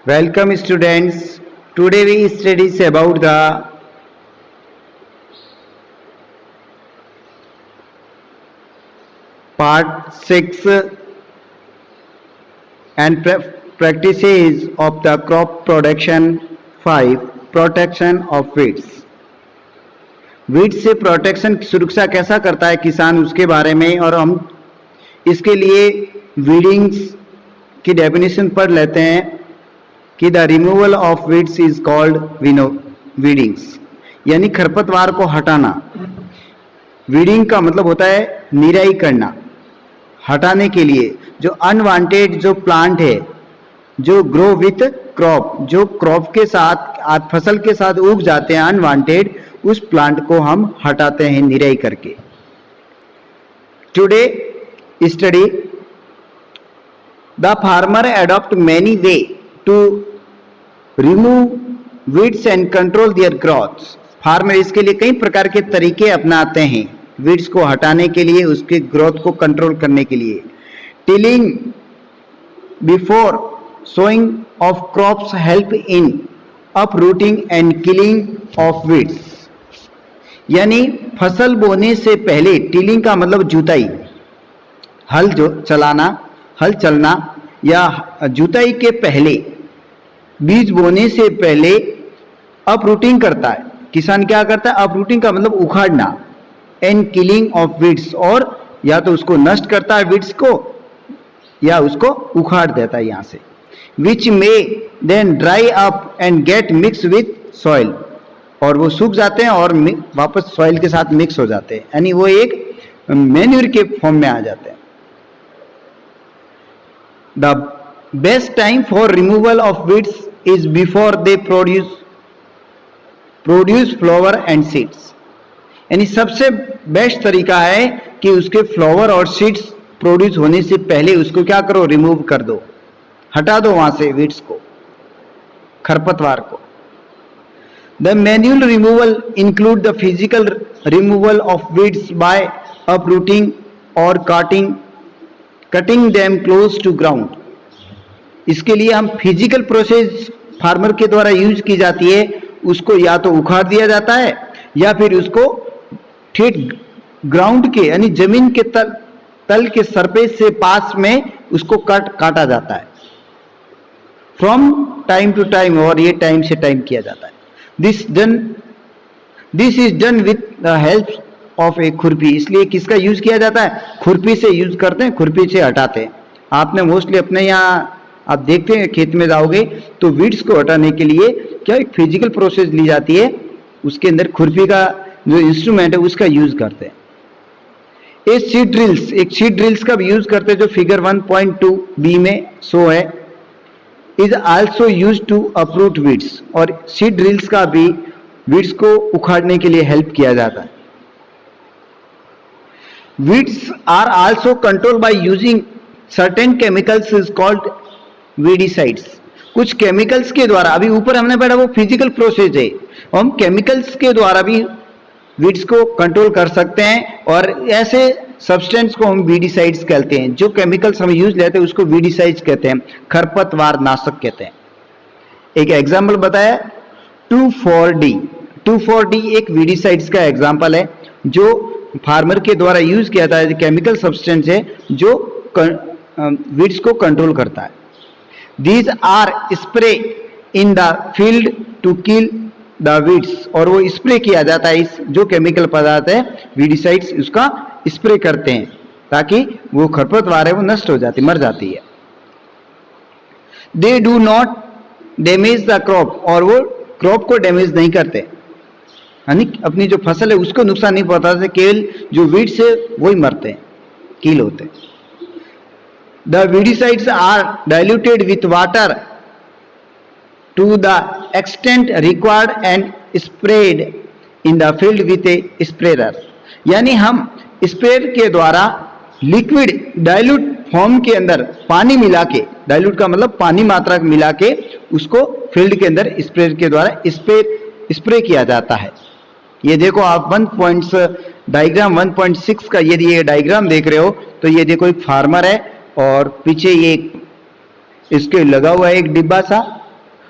Welcome students. Today we studies about the part 6 and practices of the crop production 5 protection of weeds. Weeds से protection सुरक्षा कैसा करता है किसान उसके बारे में, और हम इसके लिए वीडिंग्स की डेफिनेशन पढ़ लेते हैं कि the removal of weeds is called weedings, यानी खरपतवार को हटाना। वीडिंग का मतलब होता है निराई करना, हटाने के लिए जो अनवांटेड जो प्लांट है जो ग्रो विथ क्रॉप, जो क्रॉप के साथ फसल के साथ उग जाते हैं अनवांटेड, उस प्लांट को हम हटाते हैं निराई करके। Today study the farmer adopt many way to remove weeds and control their growth. Farmer इसके लिए कई प्रकार के तरीके अपनाते हैं वीड्स को हटाने के लिए, उसके ग्रोथ को कंट्रोल करने के लिए। Tilling before sowing of crops help in uprooting and killing of weeds, यानी फसल बोने से पहले, टिलिंग का मतलब जुताई, हल जो चलाना, हल चलना, या जुताई के पहले, बीज बोने से पहले अपरूटिंग करता है। किसान क्या करता है? अपरूटिंग का मतलब उखाड़ना, एंड किलिंग ऑफ वीड्स, और या तो उसको नष्ट करता है वीड्स को, या उसको उखाड़ देता है यहां से। Which may then dry up and get mix with soil, और वो सूख जाते हैं और वापस सॉइल के साथ मिक्स हो जाते हैं, यानी वो एक मैन्यूर के फॉर्म में आ जाते हैं। The best time for removal of weeds is before they produce flower and seeds, यानी सबसे बेस्ट तरीका है कि उसके फ्लावर और सीड्स प्रोड्यूस होने से पहले उसको क्या करो? रिमूव कर दो, हटा दो वहां से वीड्स को, खरपतवार को। The manual removal include the physical removal of weeds by uprooting और cutting them close to ground. इसके लिए हम फिजिकल प्रोसेस फार्मर के द्वारा यूज की जाती है, उसको या तो उखाड़ दिया जाता है या फिर उसको ठीक ग्राउंड के यानी जमीन के तल के सरफेस से पास में उसको काटा जाता है फ्रॉम टाइम टू टाइम, और ये टाइम से टाइम किया जाता है। This is done with the help of a khurpi, इसलिए किसका यूज किया जाता है? खुरपी से यूज करते हैं, खुरपी से हटाते हैं। आपने मोस्टली अपने यहाँ आप देखते हैं खेत में जाओगे तो वीड्स को हटाने के लिए क्या एक फिजिकल प्रोसेस ली जाती है, उसके अंदर खुरपी का जो इंस्ट्रूमेंट है उसका यूज करते हैं। एक सीड ड्रिल्स का भी यूज करते हैं जो फिगर 1.2 बी में शो है। Is also use to uproot weeds, और सीड ड्रिल्स का भी वीड्स को उखाड़ने के लिए हेल्प किया जाता है। Weeds are also control by using certain chemicals is called weedicides. कुछ केमिकल्स के द्वारा, अभी ऊपर हमने पढ़ा वो फिजिकल प्रोसेस है, हम केमिकल्स के द्वारा भी वीड्स को कंट्रोल कर सकते हैं, और ऐसे सब्सटेंस को हम वीडिसाइड्स कहते हैं। जो केमिकल्स हम यूज लेते हैं उसको वीडिसाइड्स कहते हैं, खरपतवार नाशक कहते हैं। एक एग्जांपल बताया 2,4-D। 2,4-D एक वीडिसाइड्स का एग्जांपल है जो फार्मर के द्वारा यूज किया जाता है, केमिकल सब्सटेंस है जो वीड्स को कंट्रोल करता है। These are spray in the field to kill the weeds, और वो स्प्रे किया जाता है, इस जो केमिकल पदार्थ है वीडिसाइड्स उसका स्प्रे करते हैं ताकि वो खरपतवार है वो नष्ट हो जाती, मर जाती है। They do not damage the crop, और वो क्रॉप को डैमेज नहीं करते, यानी अपनी जो फसल है उसको नुकसान नहीं पहुंचाते, केवल जो वीड्स है वही मरते हैं, किल होते हैं। The weedicides are diluted with water to the extent required and sprayed in the field with a sprayer, यानी हम स्प्रेयर के द्वारा लिक्विड डाइल्यूट फॉर्म के अंदर पानी मिला के, डाइल्यूट का मतलब पानी मात्रा मिला के उसको फील्ड के अंदर स्प्रेयर के द्वारा स्प्रे किया जाता है। ये देखो आप डायग्राम 1.6 का यदि ये डायग्राम देख रहे हो तो ये देखो एक फार्मर है और पीछे ये इसके लगा हुआ है एक डिब्बा सा,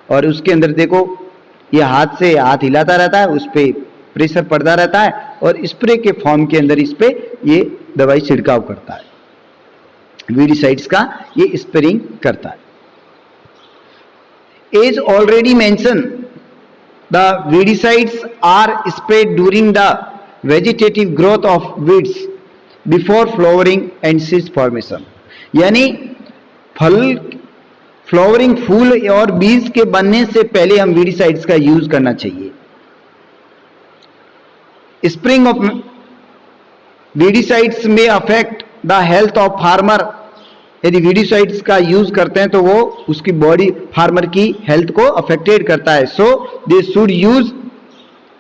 और उसके अंदर देखो ये हाथ से हाथ हिलाता रहता है, उस पर प्रेशर पड़ता रहता है और स्प्रे के फॉर्म के अंदर इस पे ये दवाई छिड़काव करता है, वीडिसाइड्स का ये स्प्रेइंग करता है। As already mention the weedicides are spread during the vegetative growth of weeds before flowering and seed formation, यानी फल फ्लावरिंग फूल और बीज के बनने से पहले हम वीडिसाइड्स का यूज करना चाहिए। स्प्रेइंग ऑफ वीडिसाइड्स में affect the health of farmer, यदि वीडिसाइड्स का यूज करते हैं तो वो उसकी बॉडी फार्मर की हेल्थ को अफेक्टेड करता है। So they should use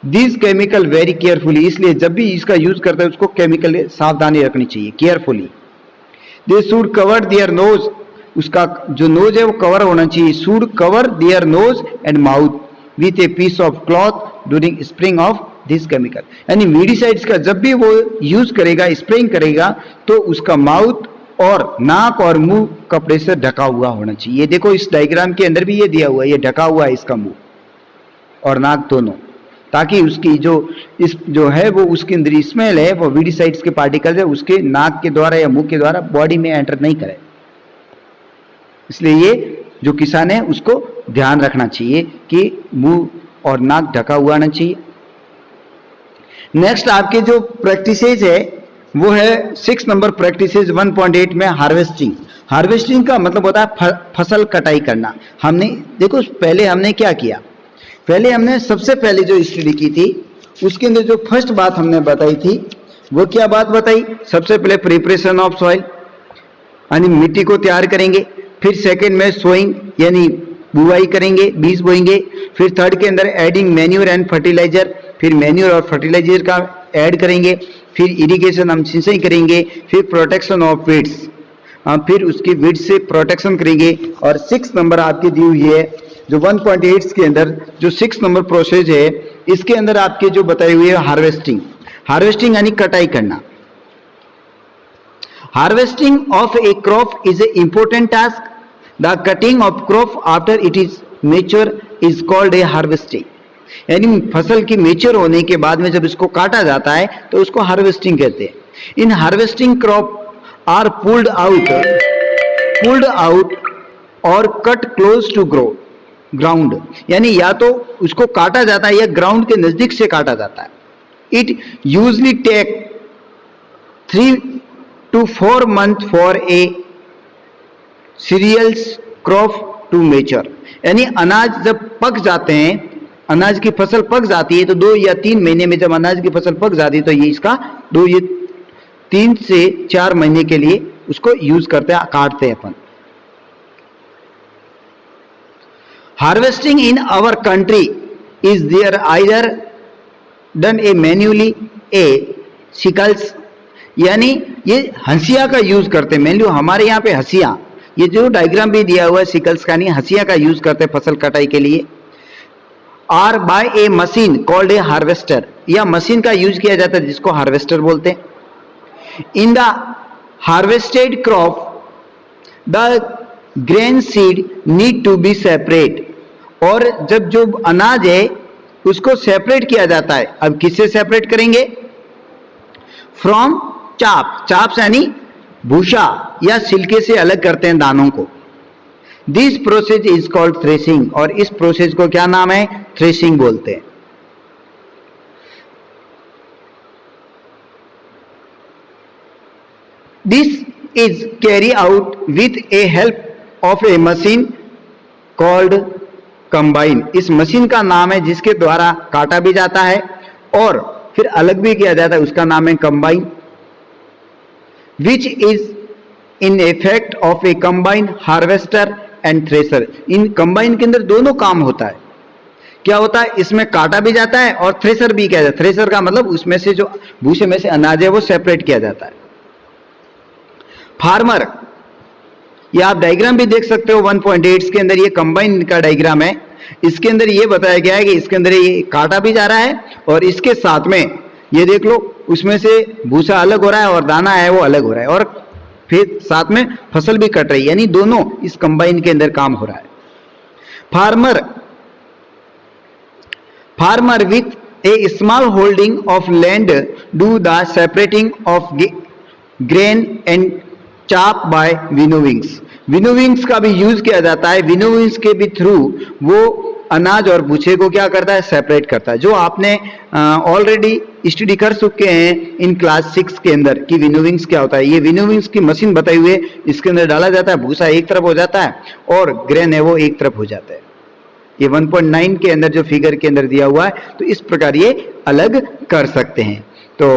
this chemical very carefully, इसलिए जब भी इसका यूज करते हैं उसको केमिकल सावधानी रखनी चाहिए, carefully. They should cover their nose, उसका जो नोज है वो कवर होना चाहिए। Should cover their nose and mouth with a piece of cloth during spraying of this chemical, यानी वीडिसाइड्स का जब भी वो यूज करेगा, स्प्रेइंग करेगा, तो उसका माउथ और नाक और मुंह कपड़े से ढका हुआ होना चाहिए। देखो इस डायग्राम के अंदर भी ये दिया हुआ है, ये ढका हुआ है इसका मुंह और नाक दोनों, ताकि उसकी जो है वो उसके अंदर स्मेल है वो वीडिसाइड्स के पार्टिकल्स है उसके नाक के द्वारा या मुंह के द्वारा बॉडी में एंटर नहीं करे। इसलिए ये जो किसान है उसको ध्यान रखना चाहिए कि मुंह और नाक ढका हुआ आना चाहिए। नेक्स्ट आपके जो प्रैक्टिसेज है वो है 6 नंबर प्रैक्टिसेज 1.8 में हार्वेस्टिंग। हार्वेस्टिंग का मतलब होता है फसल कटाई करना। हमने देखो पहले हमने क्या किया, पहले हमने सबसे पहले जो स्टडी की थी उसके अंदर जो फर्स्ट बात हमने बताई थी वो क्या बात बताई, सबसे पहले प्रिपरेशन ऑफ सॉइल यानी मिट्टी को तैयार करेंगे, फिर सेकंड में सोइंग यानी बुआई करेंगे, बीज बोएंगे, फिर थर्ड के अंदर एडिंग मैन्यूर एंड फर्टिलाइजर, फिर मैन्यूर और फर्टिलाइजर का ऐड करेंगे, फिर इरिगेशन हम सिंचाई करेंगे, फिर प्रोटेक्शन ऑफ वीड्स, फिर उसकी वीड्स से प्रोटेक्शन करेंगे। और 6 नंबर आपकी दी हुई है जो 1.8 के अंदर जो 6 नंबर प्रोसेस है इसके अंदर आपके जो बताई हुई है हार्वेस्टिंग। हार्वेस्टिंग यानी कटाई करना। Harvesting of A crop is a important task. The cutting of crop after it is mature is called a harvesting, यानी फसल की मेच्योर होने के बाद में जब इसको काटा जाता है तो उसको हार्वेस्टिंग कहते हैं। In harvesting crop are pulled out और कट क्लोज टू ग्राउंड, यानी या तो उसको काटा जाता है या ग्राउंड के नजदीक से काटा जाता है। It usually take 3 to 4 months for a cereals crop to mature, यानी अनाज जब पक जाते हैं, अनाज की फसल पक जाती है तो 2 या 3 महीने में जब अनाज की फसल पक जाती है तो ये इसका 3 से 4 महीने के लिए उसको यूज करते हैं, काटते हैं अपन। Harvesting in our country is there either done a manually a sickles, यानी ये हंसिया का यूज करते हैं। मैन्युअली हमारे यहाँ पे हंसिया, ये जो डायग्राम भी दिया हुआ है सिकल्स का नहीं, हंसिया का यूज करते हैं फसल कटाई के लिए। Are by a machine called a harvester, या मशीन का यूज किया जाता है जिसको हार्वेस्टर बोलते हैं। In the harvested crop the grain seed need to be separate, और जब जो अनाज है उसको सेपरेट किया जाता है। अब किससे सेपरेट करेंगे, फ्रॉम चाप यानी भूसा या छिलके से अलग करते हैं दानों को। This process is called threshing, और इस प्रोसेस को क्या नाम है, थ्रेसिंग बोलते हैं। This is carry out with A help of A machine called combine, इस मशीन का नाम है जिसके द्वारा काटा भी जाता है और फिर अलग भी किया जाता है, उसका नाम है combine. Which is in effect of A combine harvester and thresher, in combine के अंदर दोनों काम होता है। क्या होता है, इसमें काटा भी जाता है और थ्रेसर भी किया जाता है। थ्रेसर का मतलब उसमें से जो भूसे में से अनाज है वो सेपरेट किया जाता है। फार्मर, ये आप डायग्राम भी देख सकते हो 1.8 के अंदर, ये कंबाइन का डायग्राम है। इसके अंदर ये बताया गया है कि इसके अंदर ये काटा भी जा रहा है और इसके साथ में ये देख लो उसमें से भूसा अलग हो रहा है और दाना है वो अलग हो रहा है, और फिर साथ में फसल भी कट रही है, यानी दोनों इस कंबाइन के अंदर काम हो रहा है। farmer with a small holding of land do the separating of grain and chaff by winnowings. विनोविंग्स का भी यूज किया जाता है। विनोविंग्स के भी थ्रू वो अनाज और भूसे को क्या करता है, सेपरेट करता है। जो आपने ऑलरेडी स्टडी कर चुके हैं इन क्लास 6 के अंदर कि विनोविंग्स क्या होता है। ये विनोविंग्स की मशीन बताई हुई है, इसके अंदर डाला जाता है, भूसा एक तरफ हो जाता है और ग्रेन है वो एक तरफ हो जाता है। ये 1.9 के अंदर जो फिगर के अंदर दिया हुआ है, तो इस प्रकार ये अलग कर सकते हैं। तो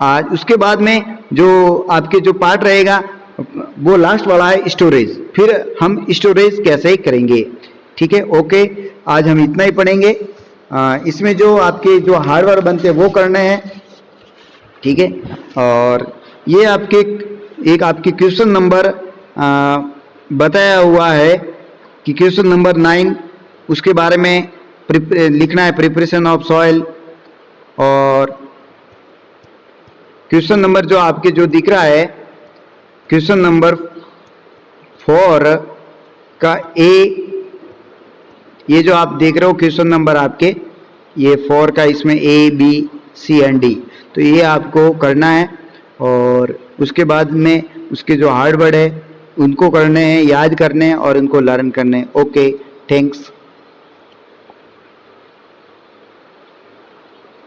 आज उसके बाद में जो आपके जो पार्ट रहेगा वो लास्ट वाला है स्टोरेज। फिर हम स्टोरेज कैसे करेंगे, ठीक है। ओके, आज हम इतना ही पढ़ेंगे। इसमें जो आपके जो हार्डवेयर बनते हैं वो करने हैं, ठीक है। और ये आपके एक आपके क्वेश्चन नंबर बताया हुआ है कि क्वेश्चन नंबर 9 उसके बारे में लिखना है, प्रिपरेशन ऑफ सॉइल। और क्वेश्चन नंबर जो आपके जो दिख रहा है क्वेश्चन नंबर 4 का ए, ये जो आप देख रहे हो क्वेश्चन नंबर आपके ये 4 का, इसमें A B C and D, तो ये आपको करना है। और उसके बाद में उसके जो हार्ड वर्ड है उनको करने हैं, याद करने हैं और उनको लर्न करने हैं। Okay, thanks.